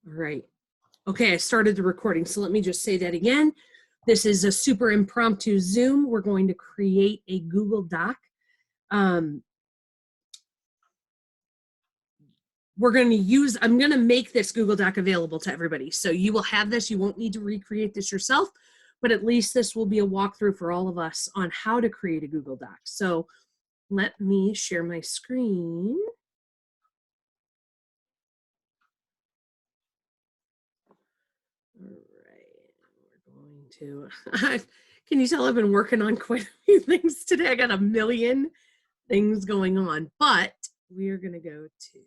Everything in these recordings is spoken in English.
All right. Okay, I started the recording, so let me just say that again. This is a super impromptu Zoom. We're going to create a Google Doc. I'm going to make this Google Doc available to everybody. So you will have this. You won't need to recreate this yourself, but at least this will be a walkthrough for all of us on how to create a Google Doc. So let me share my screen. All right, we're going to, can you tell I've been working on quite a few things today? I got a million things going on, but we are going to go to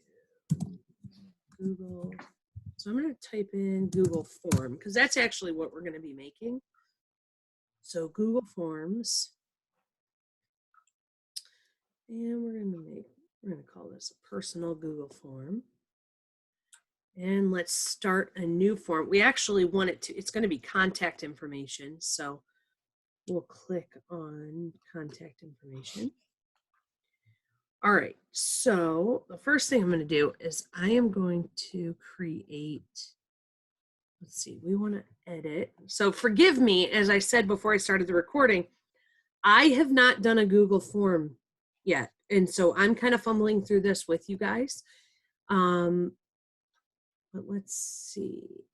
Google. So I'm going to type in Google Form because that's actually what we're going to be making. So Google Forms, and we're going to call this a personal Google form. And let's start a new form. We actually want it to, it's going to be contact information. So we'll click on contact information. All right, so the first thing I'm going to do is I am going to create, let's see, we want to edit. So forgive me, as I said before I started the recording, I have not done a Google form yet. And so I'm kind of fumbling through this with you guys. But let's see.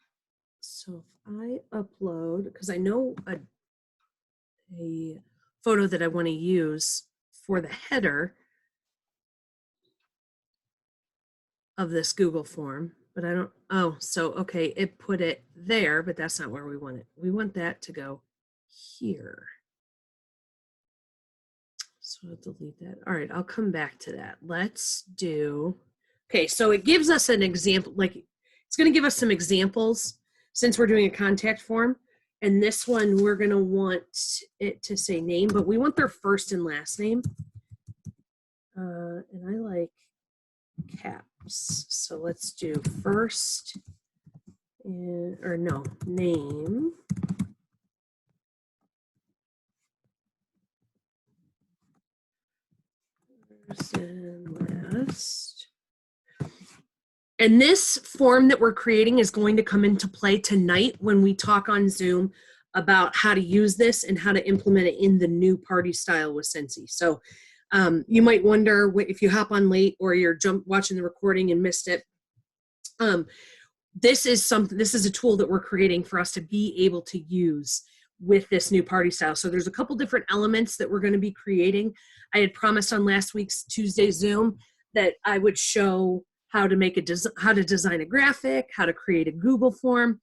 So if I upload, because I know a photo that I want to use for the header of this Google form, but I don't, oh, so, okay, it put it there, but that's not where we want it. We want that to go here. So I'll delete that. All right, I'll come back to that. Let's do, okay, so it gives us an example, like it's going to give us some examples since we're doing a contact form. And this one, we're going to want it to say name, but we want their first and last name. And I like caps. So let's do first, or no, name. First and last. And this form that we're creating is going to come into play tonight when we talk on Zoom about how to use this and how to implement it in the new party style with Scentsy. So you might wonder if you hop on late or you're watching the recording and missed it. This is a tool that we're creating for us to be able to use with this new party style. So there's a couple different elements that we're going to be creating. I had promised on last week's Tuesday Zoom that I would show how to design a graphic, how to create a Google form.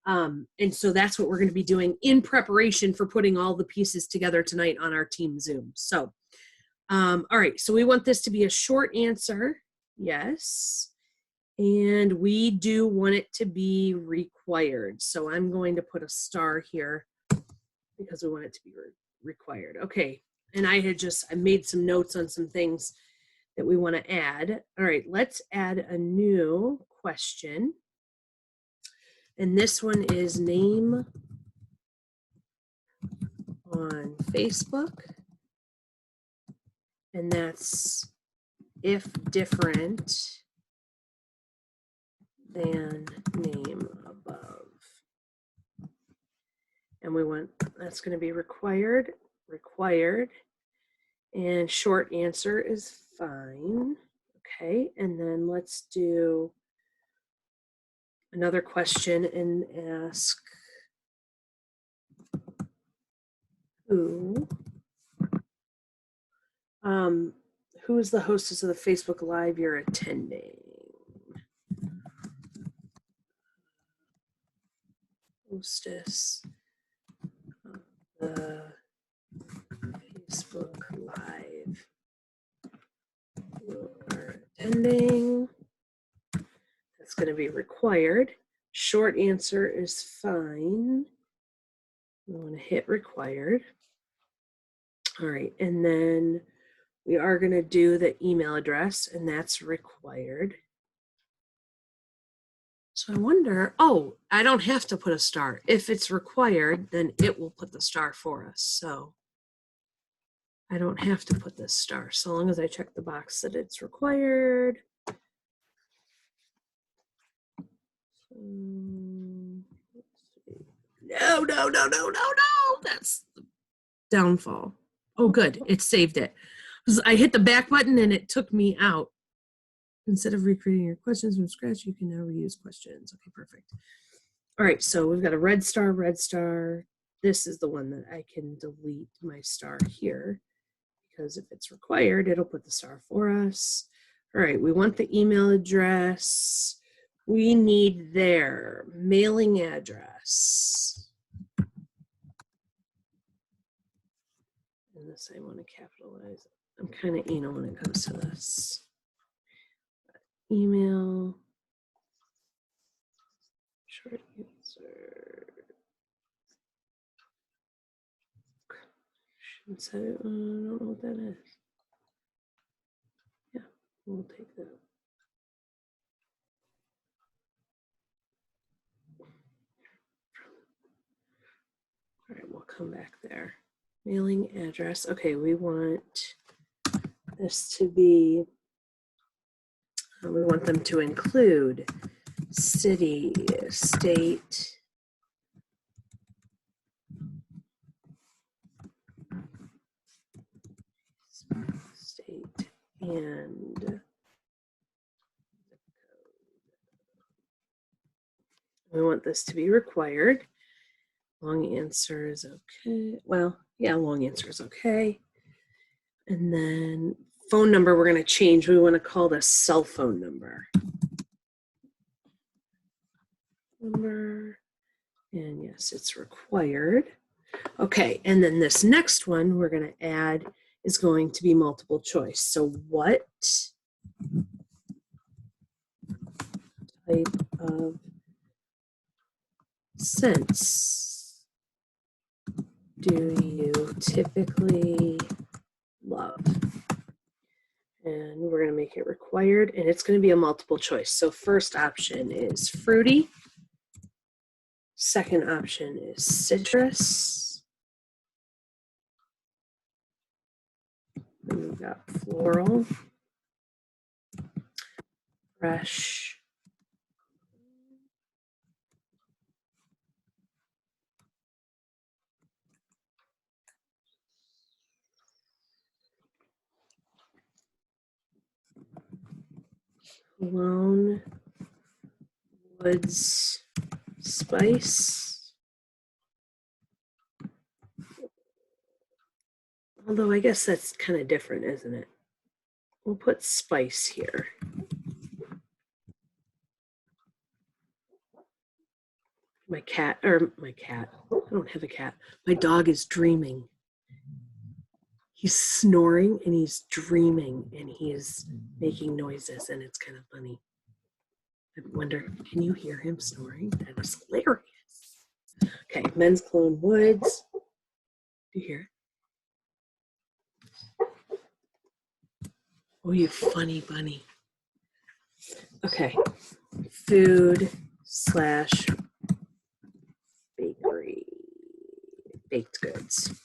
And so that's what we're going to be doing in preparation for putting all the pieces together tonight on our team Zoom. So, all right, so we want this to be a short answer, yes. And we do want it to be required. So I'm going to put a star here because we want it to be required. Okay, and I made some notes on some things that we want to add. All right, let's add a new question. And this one is name on Facebook. And that's if different than name above. And we want, that's going to be required. And short answer is fine. Okay, and then let's do another question and ask who is the hostess of the Facebook Live you're attending? Hostess of the Facebook Live you are attending. That's going to be required. Short answer is fine. We want to hit required. All right, and then we are going to do the email address, and that's required. So I wonder, oh, I don't have to put a star. If it's required, then it will put the star for us. So I don't have to put this star, so long as I check the box that it's required. No. That's the downfall. Oh, good. It saved it. I hit the back button and it took me out. Instead of recreating your questions from scratch, you can now reuse questions. Okay, perfect. All right, so we've got a red star, red star. This is the one that I can delete my star here because if it's required, it'll put the star for us. All right, we want the email address. We need their mailing address. And this I want to capitalize. I'm kind of anal when it comes to this. Email. Short answer. Shouldn't set it. I don't know what that is. Yeah, we'll take that. All right, we'll come back there. Mailing address. Okay, we want this to be, we want them to include city, state, and we want this to be required. Long answer is okay. Well, yeah, long answer is okay. And then phone number, we're going to change. We want to call this cell phone number. And yes, it's required. Okay, and then this next one we're going to add is going to be multiple choice. So what type of scents do you typically love? And we're going to make it required, and it's going to be a multiple choice. So first option is fruity. Second option is citrus. Then we've got floral, fresh, cologne, woods, spice. Although I guess that's kind of different, isn't it? We'll put spice here. My cat, I don't have a cat. My dog is dreaming. He's snoring and he's dreaming and he is making noises and it's kind of funny. I wonder, can you hear him snoring? That is hilarious. Okay, men's cologne woods. Do you hear it? Oh, you funny bunny. Okay, food / bakery, baked goods.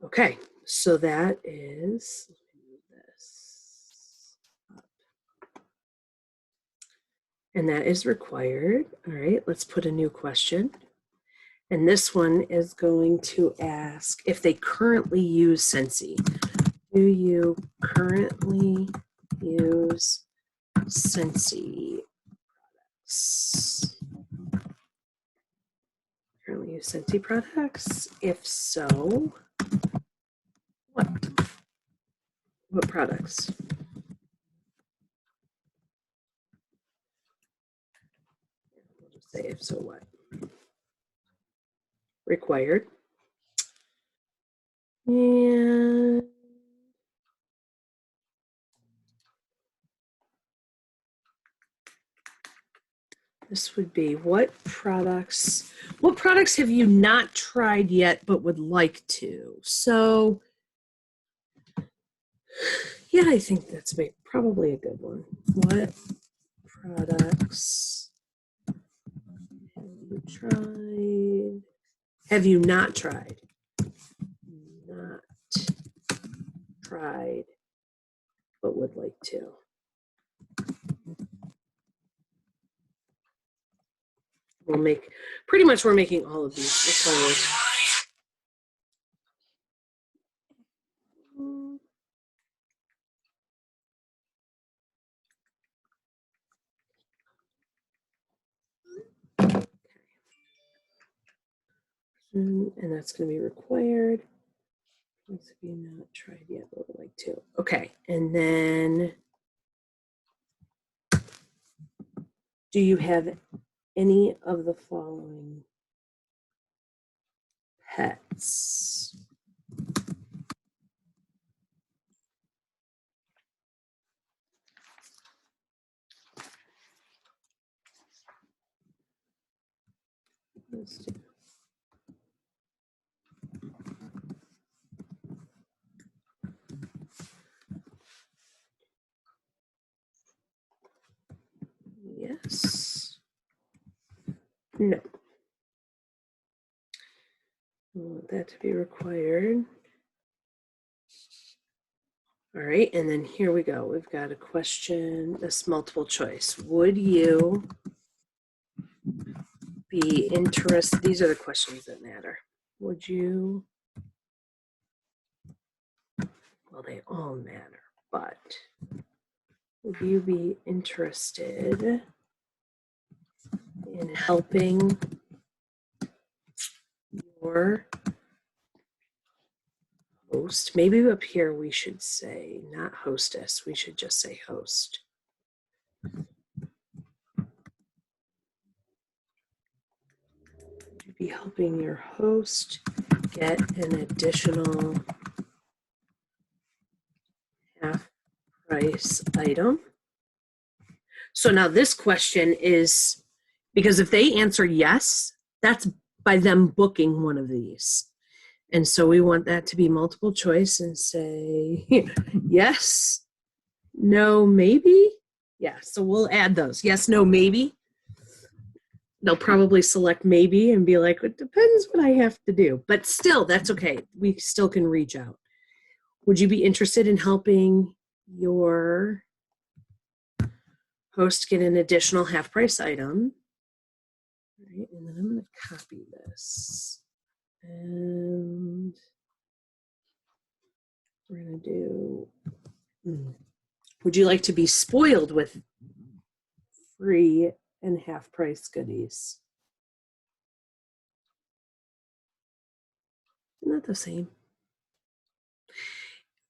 Okay, so that is, let me move this up. And that is required. All right, let's put a new question. And this one is going to ask if they currently use Scentsy. Do you currently use Scentsy products? Currently use Scentsy products? If so, what? What products? We'll just say if so what. Required. And this would be what products have you not tried yet but would like to? So yeah, I think that's probably a good one. What products have you not tried? Not tried, but would like to. We'll make, pretty much we're making all of these required. And that's going to be required. Let's be not tried yet, but would like to. Okay, and then do you have any of the following pets? Let's do. Yes. No. I want that to be required. All right, and then here we go. We've got a question, this multiple choice. Would you be interested? These are the questions that matter. Would you, well, they all matter, but would you be interested in helping your host? Maybe up here we should say not hostess, we should just say host. Would you be helping your host get an additional half price item? So now this question is, because if they answer yes, that's by them booking one of these. And so we want that to be multiple choice and say yes, no, maybe. Yeah, so we'll add those. Yes, no, maybe. They'll probably select maybe and be like, it depends what I have to do. But still, that's okay. We still can reach out. Would you be interested in helping your host get an additional half price item? All right, and then I'm going to copy this. And we're going to do, would you like to be spoiled with free and half price goodies? Isn't that the same?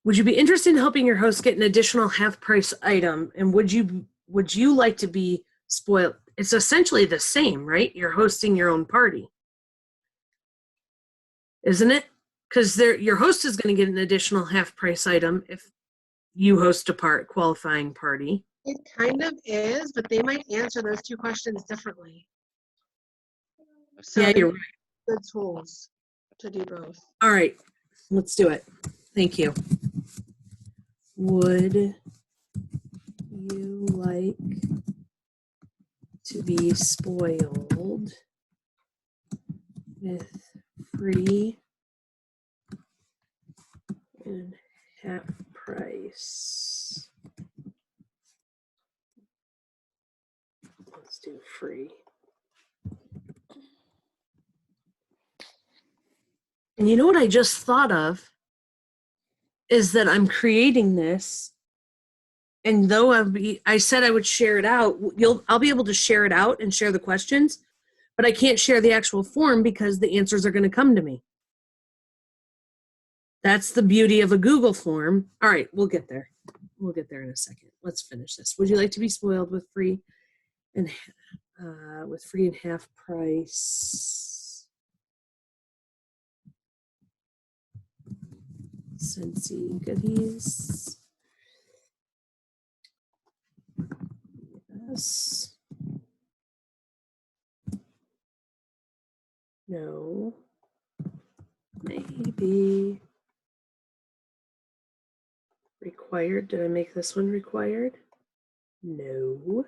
Would you be interested in helping your host get an additional half price item? And would you like to be spoiled? It's essentially the same, right? You're hosting your own party, isn't it? Because your host is going to get an additional half price item if you host a qualifying party. It kind of is, but they might answer those two questions differently. So yeah, you're right. The tools to do both. All right, let's do it. Thank you. Would you like to be spoiled with free and half price? Let's do free. And you know what I just thought of is that I'm creating this, and though I said I would share it out, I'll be able to share it out and share the questions, but I can't share the actual form because the answers are going to come to me. That's the beauty of a Google form. All right, we'll get there. We'll get there in a second. Let's finish this. Would you like to be spoiled with free and half price Scentsy goodies? Yes. No. Maybe. Required. Did I make this one required? No.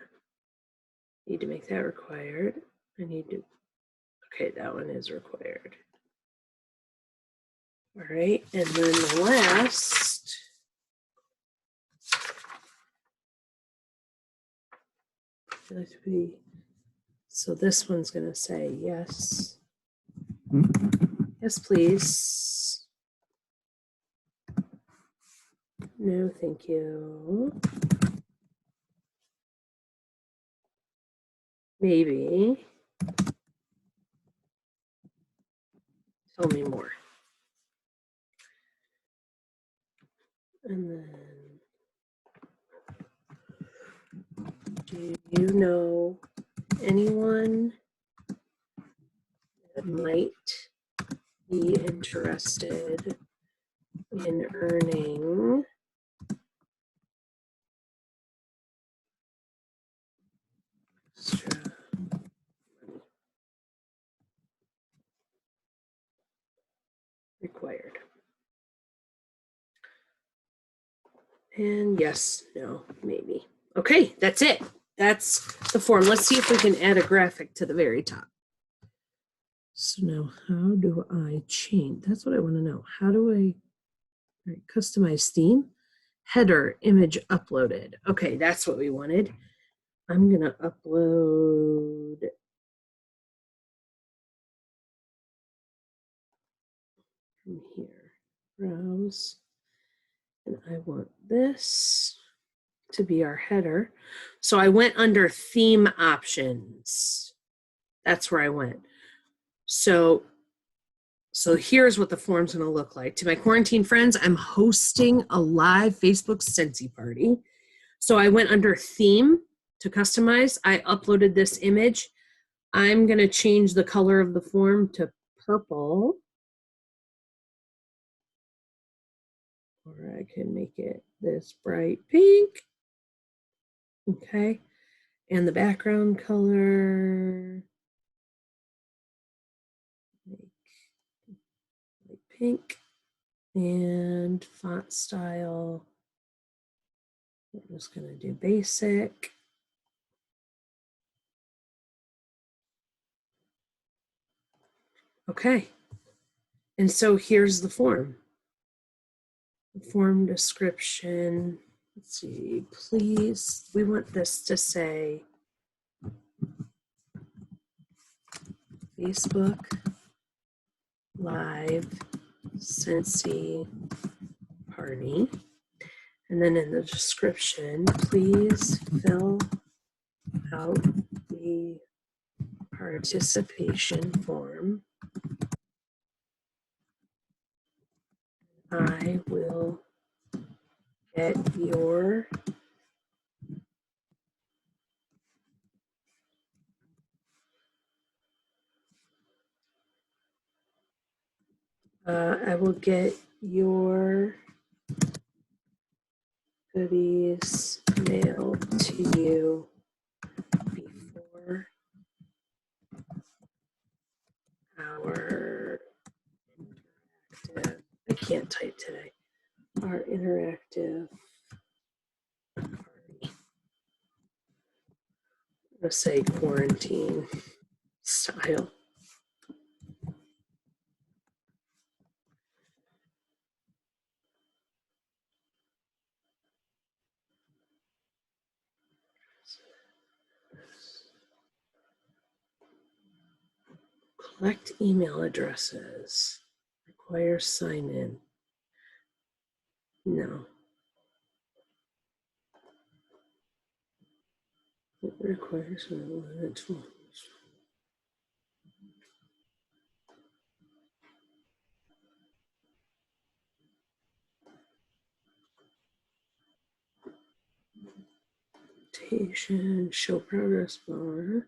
Need to make that required. I need to. Okay, that one is required. All right, and then the last. Let's be So this one's going to say yes. Yes, please. No, thank you. Maybe. Tell me more. And then, do you know anyone that might be interested in earning extra money? Required. And yes, no, maybe. Okay, that's it. That's the form. Let's see if we can add a graphic to the very top. So now how do I change? That's what I want to know. How do I customize theme? Header, image uploaded. Okay, that's what we wanted. I'm going to upload from here. Browse. And I want this to be our header. So I went under theme options. That's where I went. So here's what the form's going to look like. To my quarantine friends, I'm hosting a live Facebook Scentsy party. So I went under theme to customize. I uploaded this image. I'm going to change the color of the form to purple. Or I can make it this bright pink. Okay. And the background color, like pink. And font style, I'm just going to do basic. Okay. And so here's the form. The form description. Let's see, please. We want this to say Facebook Live Scentsy Party. And then in the description, please fill out the participation form. I will get your goodies mailed to you before our interactive, I can't type today, our interactive party. Let's say quarantine style. Collect email addresses. Require sign in. No. It requires a tool. Show progress bar.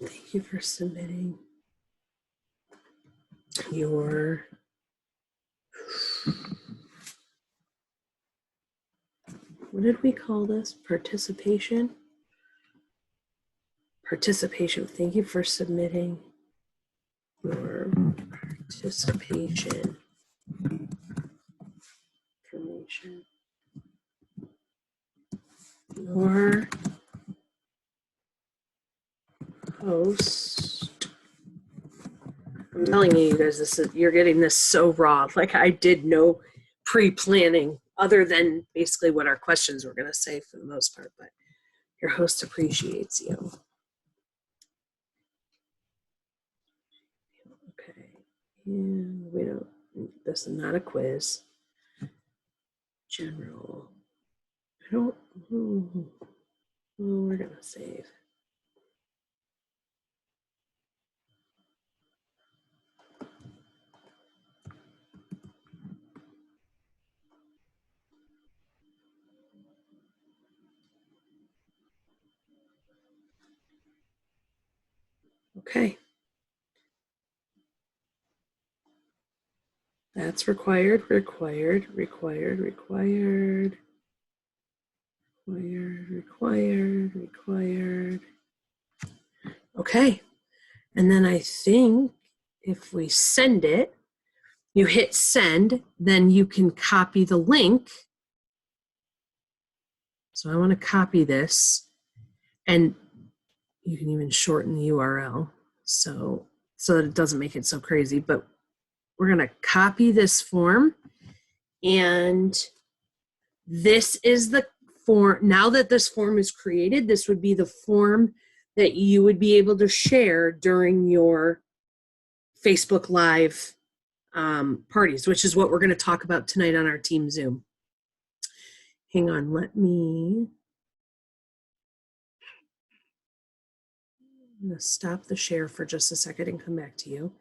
Thank you for submitting your what did we call this? Participation? Participation. Thank you for submitting your participation information. Your host. I'm telling you guys, you're getting this so raw. Like I did no pre-planning other than basically what our questions were going to say for the most part, but your host appreciates you. Okay, and we don't, this is not a quiz. General, I don't, we're going to save. Okay. That's required. Okay. And then I think if we send it, you hit send, then you can copy the link. So I want to copy this, and you can even shorten the URL so that it doesn't make it so crazy. But we're going to copy this form, and this is the form. Now that this form is created, this would be the form that you would be able to share during your Facebook Live parties, which is what we're going to talk about tonight on our team Zoom. Hang on, I'm going to stop the share for just a second and come back to you.